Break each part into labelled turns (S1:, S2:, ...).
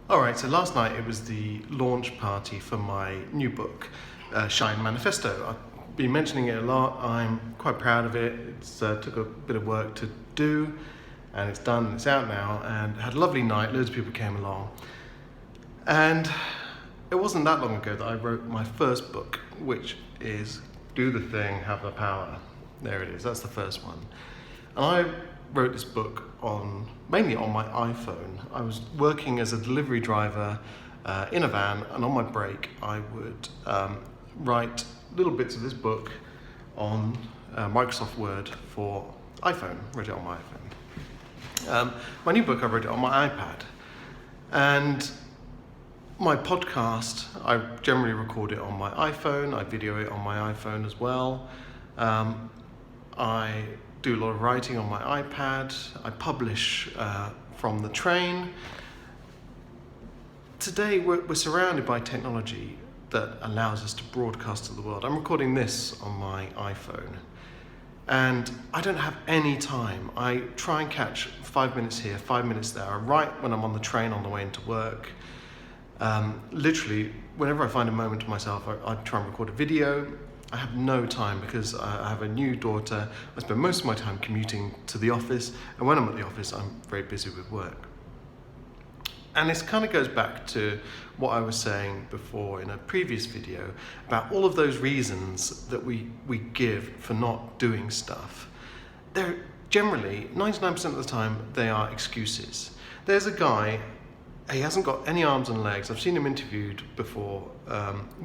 S1: All right, so last night it was the launch party for my new book, Shine Manifesto. I've been mentioning it a lot. I'm quite proud of it. It's took a bit of work to do, and it's done. It's out now, and had a lovely night. Loads of people came along, and it wasn't that long ago that I wrote my first book, which is Do the Thing, Have the Power. There it is. That's the first one, and I wrote this book mainly on my iPhone. I was working as a delivery driver in a van, and on my break I would write little bits of this book on Microsoft Word for iPhone. Wrote it on my iPhone. My new book, I wrote it on my iPad, and my podcast, I generally record it on my iPhone. I video it on my iPhone as well. I do a lot of writing on my iPad. I publish from the train. Today we're surrounded by technology that allows us to broadcast to the world. I'm recording this on my iPhone, and I don't have any time. I try and catch 5 minutes here, 5 minutes there. I write when I'm on the train on the way into work. Literally, whenever I find a moment to myself, I try and record a video. I have no time because I have a new daughter. I spend most of my time commuting to the office, and when I'm at the office, I'm very busy with work. And this kind of goes back to what I was saying before in a previous video about all of those reasons that we give for not doing stuff. They're generally, 99% of the time, they are excuses. There's a guy, he hasn't got any arms and legs. I've seen him interviewed before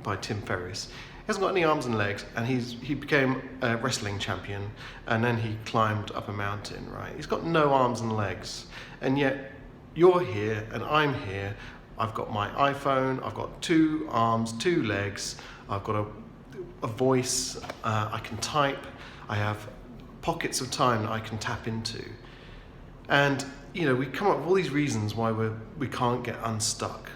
S1: by Tim Ferriss. He hasn't got any arms and legs, and he became a wrestling champion, and then he climbed up a mountain, right? He's got no arms and legs, and yet you're here and I'm here. I've got my iPhone, I've got 2 arms, 2 legs, I've got a voice, I can type, I have pockets of time that I can tap into. And we come up with all these reasons why we can't get unstuck.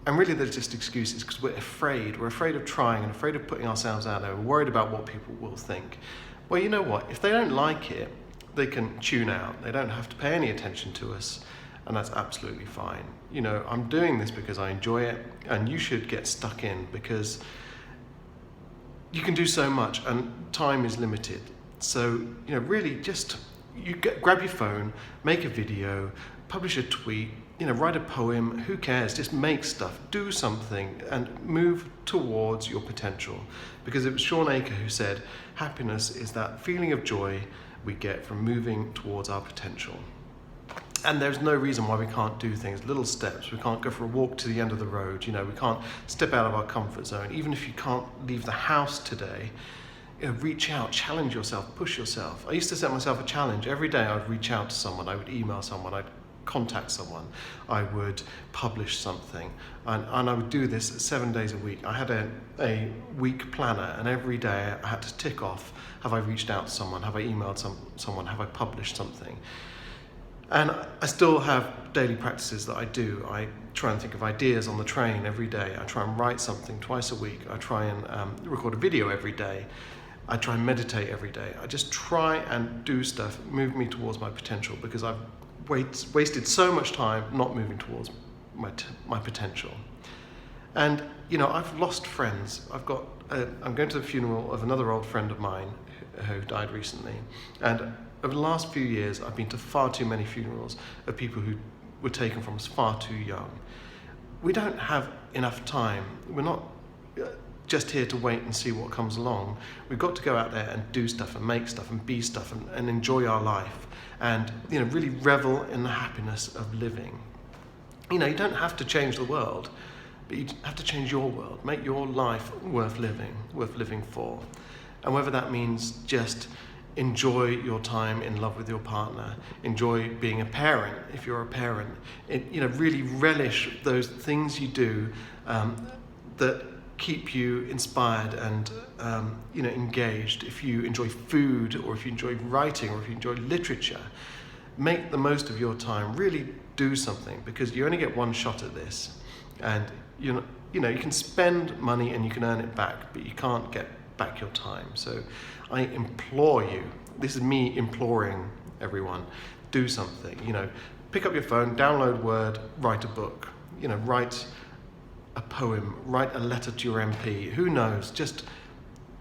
S1: And really they're just excuses because we're afraid. We're afraid of trying and afraid of putting ourselves out there. We're worried about what people will think. Well, you know what? If they don't like it, they can tune out. They don't have to pay any attention to us, and that's absolutely fine. I'm doing this because I enjoy it, and you should get stuck in because you can do so much and time is limited. So, really just grab your phone, make a video, publish a tweet, write a poem, who cares? Just make stuff, do something, and move towards your potential. Because it was Sean Aker who said, happiness is that feeling of joy we get from moving towards our potential. And there's no reason why we can't do things, little steps. We can't go for a walk to the end of the road. We can't step out of our comfort zone. Even if you can't leave the house today, reach out, challenge yourself, push yourself. I used to set myself a challenge. Every day I would reach out to someone, I would email someone, I'd contact someone, I would publish something, and I would do this 7 days a week. I had a week planner, and every day I had to tick off, have I reached out to someone, have I emailed someone, have I published something? And I still have daily practices that I do. I try and think of ideas on the train every day. I try and write something twice a week. I try and record a video every day. I try and meditate every day. I just try and do stuff, move me towards my potential, because I've wasted so much time not moving towards my potential. And I've lost friends. I'm going to the funeral of another old friend of mine who died recently, and over the last few years I've been to far too many funerals of people who were taken from us far too young. We don't have enough time. We're not just here to wait and see what comes along. We've got to go out there and do stuff and make stuff and be stuff and enjoy our life, and really revel in the happiness of living. You don't have to change the world, but you have to change your world, make your life worth living for. And whether that means just enjoy your time in love with your partner, enjoy being a parent if you're a parent, really relish those things you do that keep you inspired and engaged. If you enjoy food, or if you enjoy writing, or if you enjoy literature, make the most of your time. Really do something, because you only get one shot at this, and you can spend money and you can earn it back, but you can't get back your time. So I implore you, this is me imploring everyone, do something. Pick up your phone, download Word, write a book. write a poem, write a letter to your MP, who knows, just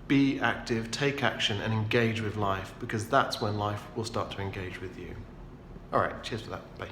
S1: be active, take action and engage with life, because that's when life will start to engage with you. All right, cheers for that, bye.